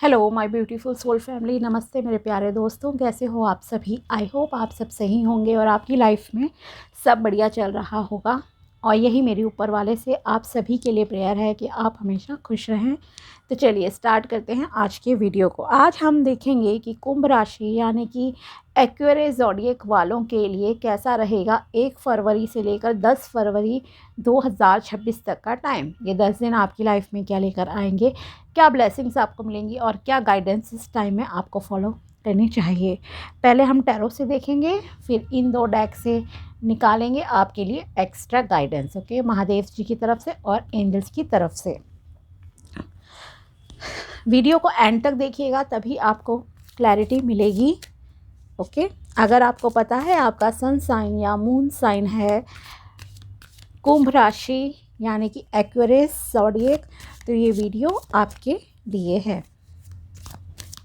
Hello my beautiful soul family, नमस्ते मेरे प्यारे दोस्तों। कैसे हो आप सभी? आई होप आप सब सही होंगे और आपकी लाइफ में सब बढ़िया चल रहा होगा। और यही मेरी ऊपर वाले से आप सभी के लिए प्रेयर है कि आप हमेशा खुश रहें। तो चलिए स्टार्ट करते हैं आज के वीडियो को। आज हम देखेंगे कि कुंभ राशि यानी कि एक्वेरियस ज़ोडिएक वालों के लिए कैसा रहेगा 1 फरवरी से लेकर 10 फरवरी 2026 तक का टाइम। ये 10 दिन आपकी लाइफ में क्या लेकर आएंगे, क्या ब्लेसिंग्स आपको मिलेंगी और क्या गाइडेंस इस टाइम में आपको फॉलो करनी चाहिए। पहले हम टैरो से देखेंगे, फिर इन 2 डेक से निकालेंगे आपके लिए एक्स्ट्रा गाइडेंस। ओके, महादेव जी की तरफ से और एंजल्स की तरफ से। वीडियो को एंड तक देखिएगा तभी आपको क्लैरिटी मिलेगी। ओके, अगर आपको पता है आपका सन साइन या मून साइन है कुंभ राशि यानी कि एक्वेरियस ज़ोडिएक, तो ये वीडियो आपके लिए है।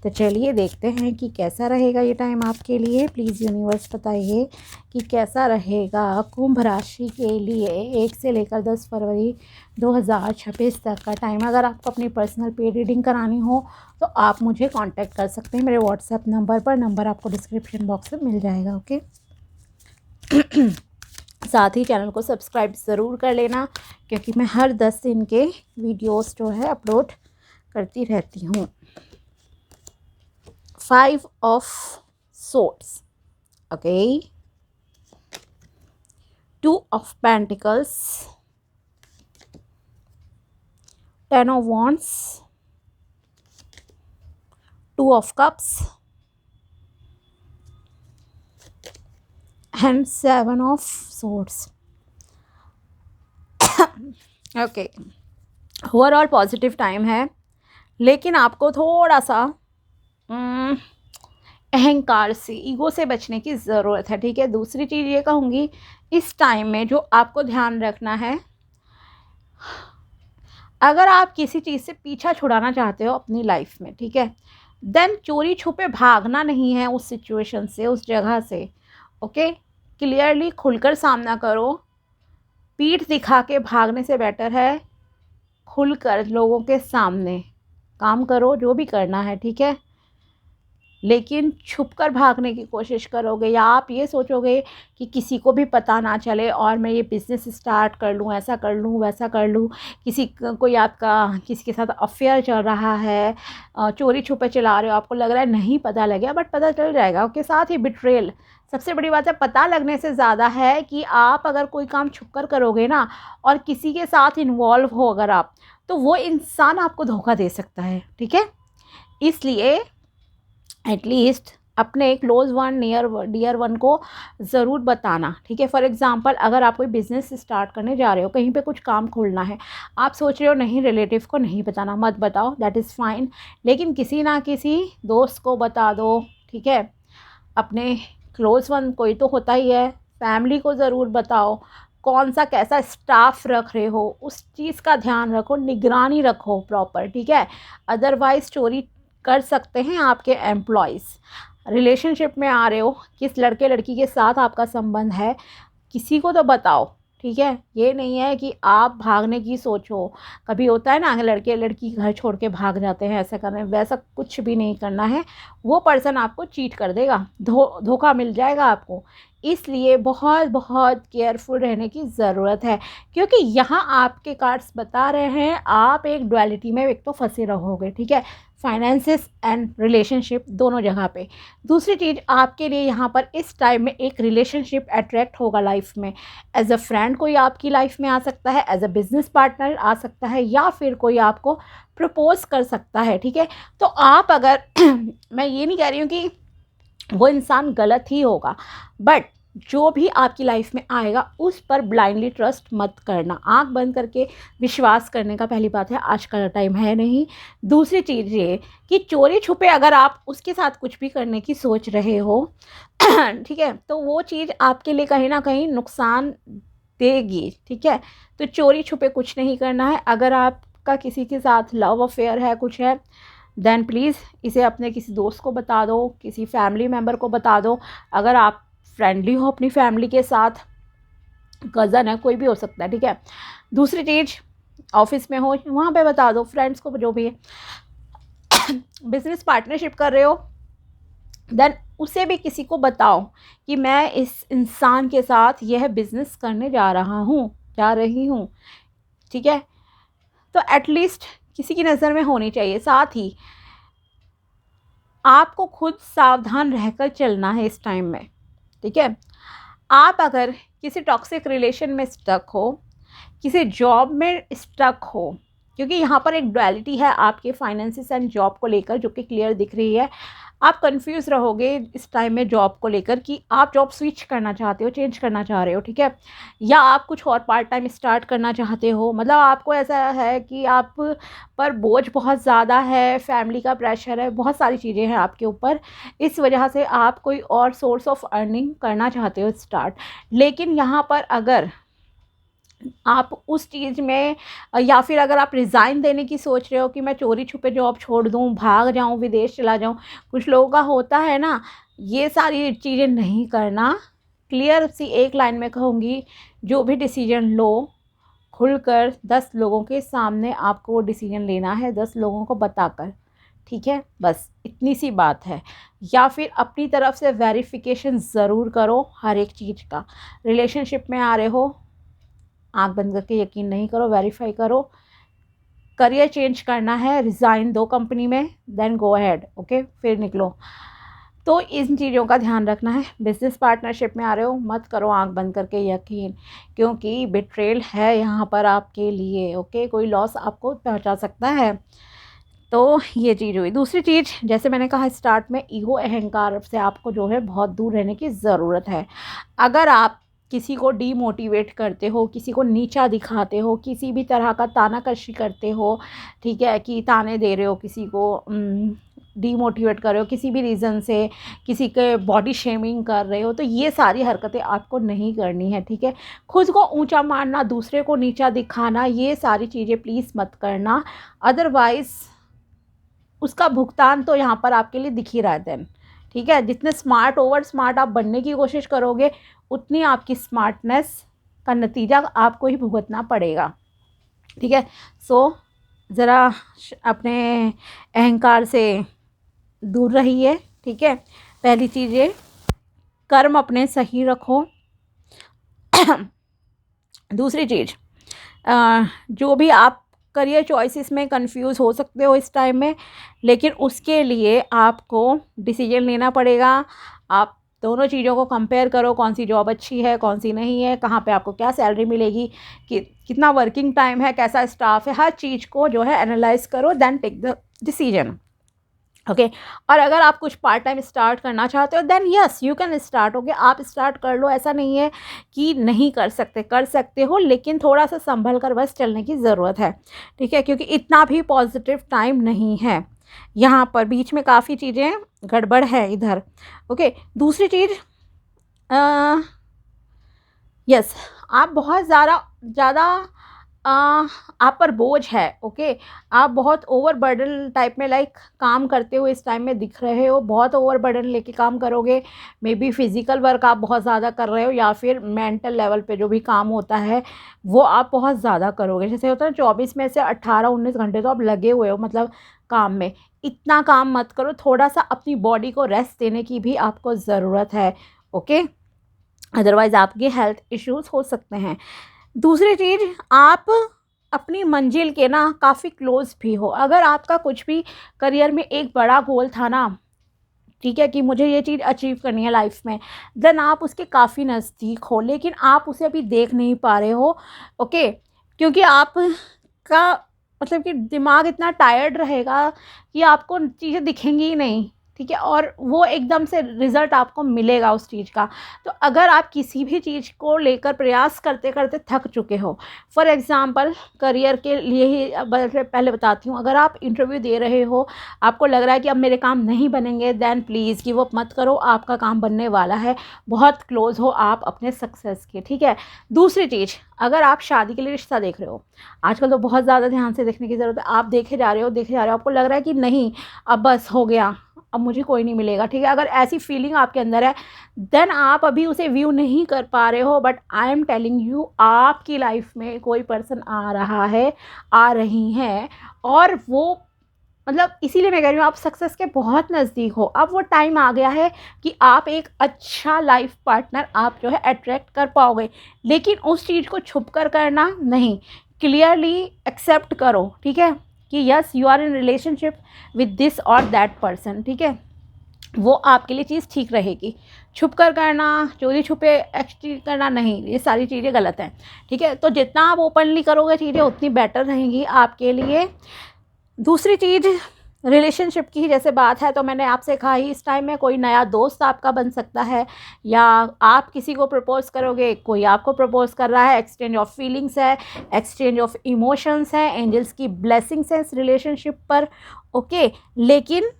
तो चलिए देखते हैं कि कैसा रहेगा ये टाइम आपके लिए। प्लीज़ यूनिवर्स बताइए कि कैसा रहेगा कुंभ राशि के लिए 1 से लेकर 10 फरवरी 2026 तक का टाइम। अगर आपको अपनी पर्सनल पेड रीडिंग करानी हो तो आप मुझे कांटेक्ट कर सकते हैं मेरे व्हाट्सएप नंबर पर। नंबर आपको डिस्क्रिप्शन बॉक्स में मिल जाएगा। ओके साथ ही चैनल को सब्सक्राइब ज़रूर कर लेना, क्योंकि मैं हर 10 दिन के वीडियोस जो है अपलोड करती रहती हूँ। 5 of swords, okay, 2 of pentacles, 10 of wands, 2 of cups and 7 of swords. Okay, overall positive time है, लेकिन आपको थोड़ा सा अहंकार से, ईगो से बचने की ज़रूरत है। ठीक है, दूसरी चीज़ ये कहूँगी, इस टाइम में जो आपको ध्यान रखना है, अगर आप किसी चीज़ से पीछा छुड़ाना चाहते हो अपनी लाइफ में, ठीक है, देन चोरी छुपे भागना नहीं है उस सिचुएशन से, उस जगह से। ओके, क्लियरली खुलकर सामना करो। पीठ दिखा के भागने से बेटर है खुलकर लोगों के सामने काम करो, जो भी करना है। ठीक है, लेकिन छुपकर भागने की कोशिश करोगे या आप ये सोचोगे कि किसी को भी पता ना चले और मैं ये बिज़नेस स्टार्ट कर लूँ, ऐसा कर लूँ, वैसा कर लूँ, कोई आपका किसी के साथ अफेयर चल रहा है, चोरी छुपे चला रहे हो, आपको लग रहा है नहीं पता लगे, बट पता चल जाएगा। उसके साथ ही बिट्रेल, सबसे बड़ी बात है, पता लगने से ज़्यादा है कि आप अगर कोई काम छुपकर करोगे ना और किसी के साथ इन्वॉल्व हो अगर आप, तो वो इंसान आपको धोखा दे सकता है। ठीक है, इसलिए एटलीस्ट अपने close one, near dear one को ज़रूर बताना। ठीक है, फॉर एग्जांपल अगर आप कोई बिज़नेस स्टार्ट करने जा रहे हो, कहीं पे कुछ काम खोलना है, आप सोच रहे हो नहीं रिलेटिव को नहीं बताना, मत बताओ, दैट इज़ फाइन, लेकिन किसी ना किसी दोस्त को बता दो। ठीक है, अपने क्लोज वन कोई तो होता ही है, फैमिली को ज़रूर बताओ। कौन सा कैसा स्टाफ रख रहे हो उस चीज़ का ध्यान रखो, निगरानी रखो प्रॉपर। ठीक है, अदरवाइज़ चोरी कर सकते हैं आपके एम्प्लॉयज़। रिलेशनशिप में आ रहे हो, किस लड़के लड़की के साथ आपका संबंध है, किसी को तो बताओ। ठीक है, ये नहीं है कि आप भागने की सोचो। कभी होता है ना लड़के लड़की घर छोड़ के भाग जाते हैं, ऐसा करने, वैसा कुछ भी नहीं करना है। वो पर्सन आपको चीट कर देगा, धोखा मिल जाएगा आपको। इसलिए बहुत बहुत केयरफुल रहने की ज़रूरत है, क्योंकि यहाँ आपके कार्ड्स बता रहे हैं आप एक डुअलिटी में एक तो फंसे रहोगे। ठीक है, फाइनेंसेस एंड रिलेशनशिप दोनों जगह पे। दूसरी चीज़ आपके लिए यहाँ पर इस टाइम में एक रिलेशनशिप अट्रैक्ट होगा लाइफ में। एज अ फ्रेंड कोई आपकी लाइफ में आ सकता है, एज अ बिजनेस पार्टनर आ सकता है, या फिर कोई आपको प्रपोज कर सकता है। ठीक है, तो आप अगर मैं ये नहीं कह रही हूँ कि वो इंसान गलत ही होगा, बट जो भी आपकी लाइफ में आएगा उस पर ब्लाइंडली ट्रस्ट मत करना। आंख बंद करके विश्वास करने का पहली बात है, आज का टाइम है नहीं। दूसरी चीज़ ये कि चोरी छुपे अगर आप उसके साथ कुछ भी करने की सोच रहे हो ठीक है, तो वो चीज़ आपके लिए कहीं ना कहीं नुकसान देगी। ठीक है, तो चोरी छुपे कुछ नहीं करना है। अगर आपका किसी के साथ लव अफेयर है, कुछ है, देन प्लीज़ इसे अपने किसी दोस्त को बता दो, किसी फैमिली मेम्बर को बता दो। अगर आप फ्रेंडली हो अपनी फैमिली के साथ, कज़न है, कोई भी हो सकता है। ठीक है, दूसरी चीज़ ऑफिस में हो वहाँ पे बता दो, फ्रेंड्स को जो भी है बिजनेस पार्टनरशिप कर रहे हो, देन उसे भी किसी को बताओ कि मैं इस इंसान के साथ यह बिज़नेस करने जा रहा हूँ, जा रही हूँ, ठीक है। तो एटलीस्ट किसी की नज़र में होनी चाहिए। साथ ही आपको खुद सावधान रहकर चलना है इस टाइम में, ठीक है। आप अगर किसी टॉक्सिक रिलेशन में स्टक हो, किसी जॉब में स्टक हो, क्योंकि यहाँ पर एक डुअलिटी है आपके फाइनेंसिस एंड जॉब को लेकर जो कि क्लियर दिख रही है। आप कंफ्यूज रहोगे इस टाइम में जॉब को लेकर कि आप जॉब स्विच करना चाहते हो, चेंज करना चाह रहे हो, ठीक है, या आप कुछ और पार्ट टाइम स्टार्ट करना चाहते हो। मतलब आपको ऐसा है कि आप पर बोझ बहुत ज़्यादा है, फैमिली का प्रेशर है, बहुत सारी चीज़ें हैं आपके ऊपर, इस वजह से आप कोई और सोर्स ऑफ अर्निंग करना चाहते हो स्टार्ट। लेकिन यहाँ पर अगर आप उस चीज़ में, या फिर अगर आप रिज़ाइन देने की सोच रहे हो कि मैं चोरी छुपे जॉब छोड़ दूँ, भाग जाऊँ, विदेश चला जाऊँ, कुछ लोगों का होता है ना, ये सारी चीज़ें नहीं करना। क्लियर सी एक लाइन में कहूँगी, जो भी डिसीजन लो खुलकर 10 लोगों के सामने आपको वो डिसीजन लेना है, 10 लोगों को बताकर, ठीक है, बस इतनी सी बात है। या फिर अपनी तरफ से वेरिफिकेशन ज़रूर करो हर एक चीज़ का। रिलेशनशिप में आ रहे हो, आँख बंद करके यकीन नहीं करो, वेरीफाई करो। करियर चेंज करना है, रिज़ाइन दो कंपनी में, देन गो अहेड, ओके, फिर निकलो। तो इन चीज़ों का ध्यान रखना है। बिजनेस पार्टनरशिप में आ रहे हो, मत करो आंख बंद करके यकीन, क्योंकि बिट्रेल है यहाँ पर आपके लिए, ओके, कोई लॉस आपको पहुँचा सकता है। तो ये चीज़ हुई। दूसरी चीज़, जैसे मैंने कहा स्टार्ट में, ईगो अहंकार से आपको जो है बहुत दूर रहने की ज़रूरत है। अगर आप किसी को डीमोटिवेट करते हो, किसी को नीचा दिखाते हो, किसी भी तरह का तानाकशी करते हो, ठीक है, कि ताने दे रहे हो, किसी को डीमोटिवेट कर रहे हो किसी भी रीज़न से, किसी के बॉडी शेमिंग कर रहे हो, तो ये सारी हरकतें आपको नहीं करनी है, ठीक है। खुद को ऊंचा मानना, दूसरे को नीचा दिखाना, ये सारी चीज़ें प्लीज़ मत करना, अदरवाइज़ उसका भुगतान तो यहाँ पर आपके लिए दिख ही रहा है देन, ठीक है। जितने स्मार्ट, ओवर स्मार्ट आप बनने की कोशिश करोगे, उतनी आपकी स्मार्टनेस का नतीजा आपको ही भुगतना पड़ेगा, ठीक है। सो ज़रा अपने अहंकार से दूर रहिए, ठीक है। पहली चीज़ ये, कर्म अपने सही रखो। दूसरी चीज़, जो भी आप करियर चॉइसेस में कंफ्यूज हो सकते हो इस टाइम में, लेकिन उसके लिए आपको डिसीजन लेना पड़ेगा। आप दोनों चीज़ों को कंपेयर करो, कौन सी जॉब अच्छी है, कौन सी नहीं है, कहाँ पे आपको क्या सैलरी मिलेगी, कितना वर्किंग टाइम है, कैसा स्टाफ है, हर चीज़ को जो है एनालाइज करो, then take the decision, okay. और अगर आप कुछ पार्ट टाइम स्टार्ट करना चाहते हो, then yes you can start, okay, आप स्टार्ट कर लो, ऐसा नहीं है कि नहीं कर सकते, कर सकते हो, लेकिन थोड़ा सा संभल कर बस चलने की ज़रूरत है, ठीक है, क्योंकि इतना भी पॉजिटिव टाइम नहीं है यहाँ पर, बीच में काफ़ी चीज़ें गड़बड़ है इधर, ओके। दूसरी चीज़, यस, आप बहुत ज़्यादा आप पर बोझ है, ओके, आप बहुत ओवर बर्डन टाइप में लाइक काम करते हो इस टाइम में दिख रहे हो, बहुत ओवर बर्डन लेके काम करोगे, मे बी फिज़िकल वर्क आप बहुत ज़्यादा कर रहे हो, या फिर मेंटल लेवल पे जो भी काम होता है वो आप बहुत ज़्यादा करोगे। जैसे होता है 24 में से 18-19 घंटे तो आप लगे हुए हो मतलब काम में, इतना काम मत करो, थोड़ा सा अपनी बॉडी को रेस्ट देने की भी आपको ज़रूरत है, ओके, अदरवाइज़ आपके हेल्थ इश्यूज़ हो सकते हैं। दूसरी चीज़, आप अपनी मंजिल के ना काफ़ी क्लोज़ भी हो। अगर आपका कुछ भी करियर में एक बड़ा गोल था ना, ठीक है, कि मुझे ये चीज़ अचीव करनी है लाइफ में, देन आप उसके काफ़ी नज़दीक हो, लेकिन आप उसे अभी देख नहीं पा रहे हो, ओके, क्योंकि आपका मतलब कि दिमाग इतना टायर्ड रहेगा कि आपको चीज़ें दिखेंगी ही नहीं, ठीक है, और वो एकदम से रिज़ल्ट आपको मिलेगा उस चीज़ का। तो अगर आप किसी भी चीज़ को लेकर प्रयास करते करते थक चुके हो, फॉर एग्ज़ाम्पल करियर के लिए ही पहले बताती हूँ, अगर आप इंटरव्यू दे रहे हो, आपको लग रहा है कि अब मेरे काम नहीं बनेंगे, देन प्लीज़ गिव अप मत करो, आपका काम बनने वाला है, बहुत क्लोज़ हो आप अपने सक्सेस के, ठीक है। दूसरी चीज़, अगर आप शादी के लिए रिश्ता देख रहे हो, आजकल तो बहुत ज़्यादा ध्यान से देखने की ज़रूरत है, आप देखे जा रहे हो, आपको लग रहा है कि नहीं अब बस हो गया, अब मुझे कोई नहीं मिलेगा, ठीक है, अगर ऐसी फीलिंग आपके अंदर है, देन आप अभी उसे व्यू नहीं कर पा रहे हो, but I am telling you, आपकी लाइफ में कोई पर्सन आ रहा है, आ रही हैं, और वो मतलब इसीलिए मैं कह रही हूँ आप सक्सेस के बहुत नज़दीक हो। अब वो टाइम आ गया है कि आप एक अच्छा लाइफ पार्टनर आप जो है अट्रैक्ट कर पाओगे, लेकिन उस चीज़ को छुप कर करना नहीं, क्लियरली एक्सेप्ट करो, ठीक है, कि yes you are in relationship with this और दैट पर्सन, ठीक है, वो आपके लिए चीज़ ठीक रहेगी। छुप कर करना, चोरी छुपे एक्सचेंज करना नहीं, ये सारी चीज़ें गलत हैं, ठीक है। तो जितना आप ओपनली करोगे चीज़ें उतनी बेटर रहेंगी आपके लिए। दूसरी चीज़ रिलेशनशिप की जैसे बात है, तो मैंने आपसे कहा ही इस टाइम में कोई नया दोस्त आपका बन सकता है, या आप किसी को प्रपोज़ करोगे, कोई आपको प्रपोज़ कर रहा है, एक्सचेंज ऑफ फीलिंग्स है, एक्सचेंज ऑफ इमोशंस है, एंजल्स की ब्लेसिंग्स है इस रिलेशनशिप पर, ओके। लेकिन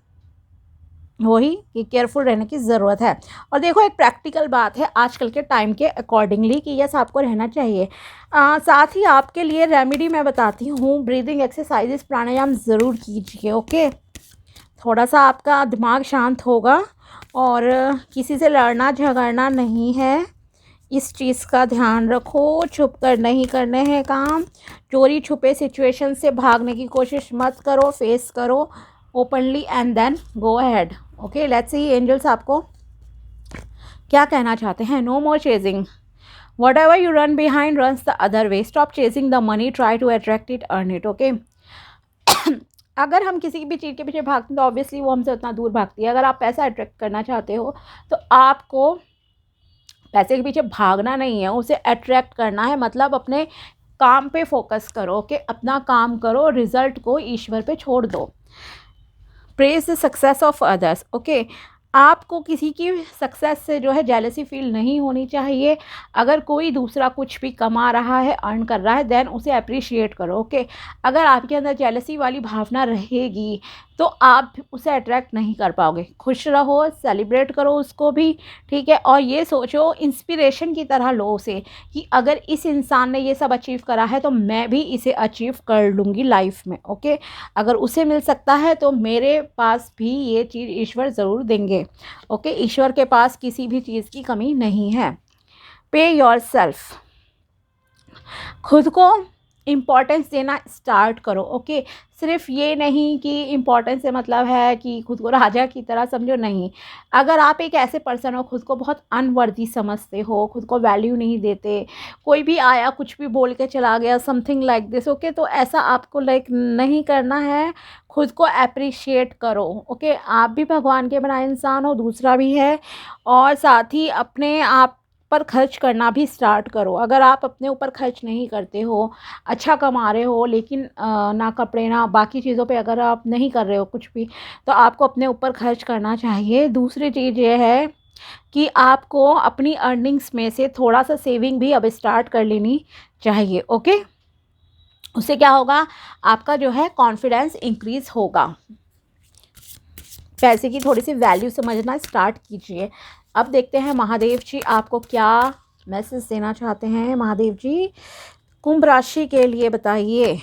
वही कि केयरफुल रहने की ज़रूरत है। और देखो एक प्रैक्टिकल बात है आजकल के टाइम के अकॉर्डिंगली कि यस आपको रहना चाहिए। साथ ही आपके लिए रेमेडी मैं बताती हूँ, ब्रीदिंग एक्सरसाइजेस प्राणायाम ज़रूर कीजिए, ओके। थोड़ा सा आपका दिमाग शांत होगा, और किसी से लड़ना झगड़ना नहीं है, इस चीज़ का ध्यान रखो। छुप कर नहीं करने हैं काम, चोरी छुपे सिचुएशन से भागने की कोशिश मत करो, फेस करो openly and then go ahead, okay. Let's see angels आपको क्या कहना चाहते हैं। No more chasing, whatever you run behind runs the other way, stop chasing the money, try to attract it, earn it, okay. अगर हम किसी भी चीज़ के पीछे भागते हैं तो ऑब्वियसली वो हमसे उतना दूर भागती है। अगर आप पैसा अट्रैक्ट करना चाहते हो तो आपको पैसे के पीछे भागना नहीं है, उसे अट्रैक्ट करना है। मतलब अपने काम पे फोकस करो, ओके। अपना काम करो, रिजल्ट को ईश्वर पे छोड़ दो। Praise the success of others, okay. आपको किसी की सक्सेस से जो है जेलसी फील नहीं होनी चाहिए। अगर कोई दूसरा कुछ भी कमा रहा है, अर्न कर रहा है, देन उसे अप्रिशिएट करो, ओके। अगर आपके अंदर जेलसी वाली भावना रहेगी तो आप उसे अट्रैक्ट नहीं कर पाओगे। खुश रहो, सेलिब्रेट करो उसको भी, ठीक है। और ये सोचो, इंस्पिरेशन की तरह लो उसे, कि अगर इस इंसान ने ये सब अचीव करा है तो मैं भी इसे अचीव कर लूँगी लाइफ में, ओके। अगर उसे मिल सकता है तो मेरे पास भी ये चीज़ ईश्वर ज़रूर देंगे, ओके। ईश्वर के पास किसी भी चीज़ की कमी नहीं है। पे योर सेल्फ, खुद को इम्पॉर्टेंस देना स्टार्ट करो, ओके। सिर्फ ये नहीं कि इम्पॉर्टेंस से मतलब है कि खुद को राजा की तरह समझो, नहीं। अगर आप एक ऐसे पर्सन हो, खुद को बहुत अनवर्दी समझते हो, खुद को वैल्यू नहीं देते, कोई भी आया कुछ भी बोल के चला गया, समथिंग लाइक दिस, ओके, तो ऐसा आपको लाइक नहीं करना है। खुद को अप्रिशिएट करो, ओके। आप भी भगवान के बनाए इंसान हो, दूसरा भी है। और साथ ही अपने आप पर खर्च करना भी स्टार्ट करो। अगर आप अपने ऊपर खर्च नहीं करते हो, अच्छा कमा रहे हो, लेकिन ना कपड़े ना बाकी चीज़ों पे अगर आप नहीं कर रहे हो कुछ भी, तो आपको अपने ऊपर खर्च करना चाहिए। दूसरी चीज़ ये है कि आपको अपनी अर्निंग्स में से थोड़ा सा सेविंग भी अब स्टार्ट कर लेनी चाहिए, ओके। उससे क्या होगा, आपका जो है कॉन्फिडेंस इंक्रीज़ होगा। पैसे की थोड़ी सी वैल्यू समझना स्टार्ट कीजिए। अब देखते हैं महादेव जी आपको क्या मैसेज देना चाहते हैं। महादेव जी कुंभ राशि के लिए बताइए।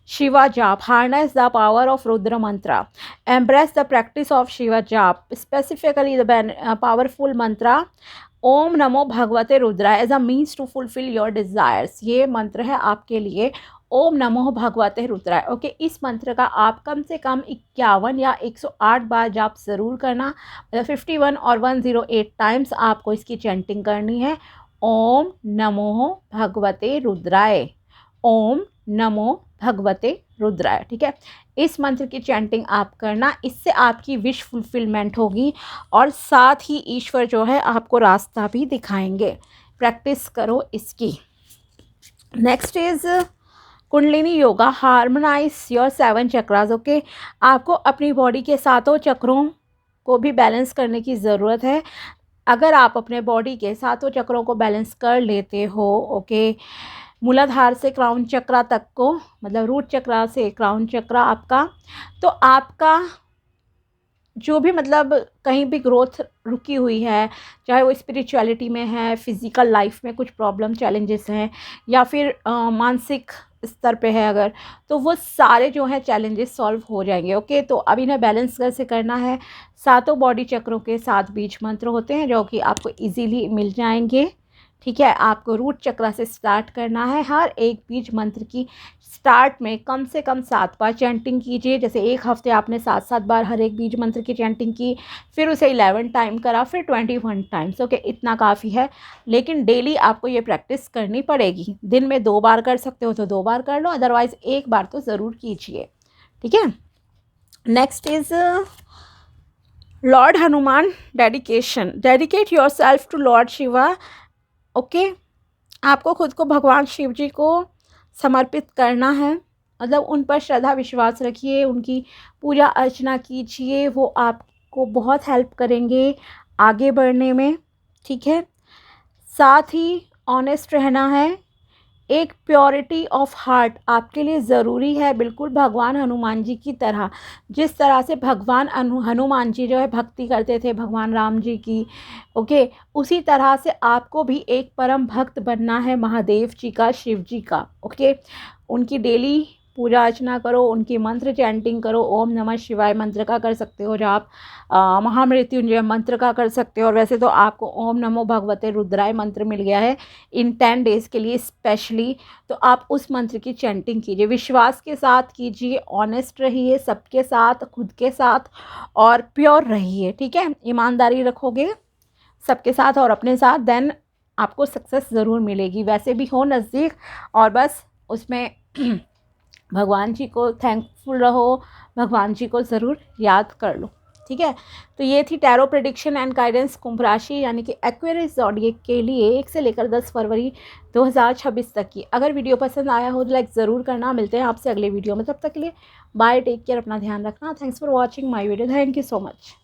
Shiva jaap, harness the power of Rudra mantra, embrace the practice of Shiva jaap, specifically the powerful mantra Om namo bhagavate Rudraya as a means to fulfil your desires. ये मंत्र है आपके लिए, ओम नमो भगवते रुद्राय, ओके। इस मंत्र का आप कम से कम 51 या 108 बार जाप ज़रूर करना, मतलब 51 और 108 टाइम्स आपको इसकी चैंटिंग करनी है। ओम नमो भगवते रुद्राय, ओम नमो भगवते रुद्राय, ठीक है। इस मंत्र की चैंटिंग आप करना, इससे आपकी विश फुलफिलमेंट होगी, और साथ ही ईश्वर जो है आपको रास्ता भी दिखाएंगे। प्रैक्टिस करो इसकी। Next is kundalini yoga, harmonise your 7 chakras, okay. आपको अपनी बॉडी के 7 चक्रों को भी बैलेंस करने की ज़रूरत है। अगर आप अपने बॉडी के 7 चक्रों को बैलेंस कर लेते हो, ओके, मूलाधार से क्राउन चक्रा तक को, मतलब रूट चक्रा से क्राउन चक्रा आपका, तो आपका जो भी मतलब कहीं भी ग्रोथ रुकी हुई है, चाहे वो स्पिरिचुअलिटी में है, फिज़िकल लाइफ में कुछ प्रॉब्लम चैलेंजेस हैं, या फिर मानसिक स्तर पे है अगर, तो वो सारे जो हैं चैलेंजेस सॉल्व हो जाएंगे, ओके। तो अब इन्हें बैलेंस कैसे करना है, 7 बॉडी चक्रों के 7 बीज मंत्र होते हैं जो कि आपको इजीली मिल जाएंगे, ठीक है, आपको रूट चक्र से स्टार्ट करना है। हर एक बीज मंत्र की स्टार्ट में कम से कम 7 बार चैंटिंग कीजिए। जैसे एक हफ्ते आपने 7-7 बार हर एक बीज मंत्र की चैंटिंग की, फिर उसे 11 टाइम करा, फिर 21 टाइम्स। ओके, इतना काफ़ी है, लेकिन डेली आपको ये प्रैक्टिस करनी पड़ेगी। दिन में 2 बार कर सकते हो तो 2 बार कर लो, अदरवाइज़ 1 बार तो ज़रूर कीजिए। ठीक है, next is lord Hanuman dedication. Dedicate yourself to lord Shiva. Okay, आपको खुद को भगवान शिव जी को समर्पित करना है, मतलब उन पर श्रद्धा विश्वास रखिए, उनकी पूजा अर्चना कीजिए, वो आपको बहुत हेल्प करेंगे आगे बढ़ने में। ठीक है, साथ ही ऑनेस्ट रहना है, एक प्योरिटी ऑफ हार्ट आपके लिए ज़रूरी है, बिल्कुल भगवान हनुमान जी की तरह। जिस तरह से भगवान हनुमान जी जो है भक्ति करते थे भगवान राम जी की, ओके, उसी तरह से आपको भी एक परम भक्त बनना है महादेव जी का, शिव जी का। ओके, उनकी डेली पूजा अर्चना करो, उनकी मंत्र चैंटिंग करो। ओम नमः शिवाय मंत्र का कर सकते हो जाप, महामृत्युंजय मंत्र का कर सकते हो, और वैसे तो आपको ओम नमो भगवते रुद्राय मंत्र मिल गया है इन 10 डेज़ के लिए स्पेशली, तो आप उस मंत्र की चैंटिंग कीजिए, विश्वास के साथ कीजिए, ऑनेस्ट रहिए सबके साथ, खुद के साथ, और प्योर रहिए। ठीक है, ईमानदारी रखोगे सबके साथ और अपने साथ, देन आपको सक्सेस ज़रूर मिलेगी। वैसे भी हो नज़दीक, और बस उसमें भगवान जी को थैंकफुल रहो, भगवान जी को ज़रूर याद कर लो। ठीक है, तो ये थी टैरो प्रेडिक्शन एंड गाइडेंस कुंभ राशि यानी कि एक्वेरियस ज़ोडिएक के लिए 1 से लेकर 10 फरवरी 2026 तक की। अगर वीडियो पसंद आया हो तो लाइक ज़रूर करना। मिलते हैं आपसे अगले वीडियो में, तब तक के लिए बाय, टेक केयर, अपना ध्यान रखना। Thanks for watching my video, thank you so much.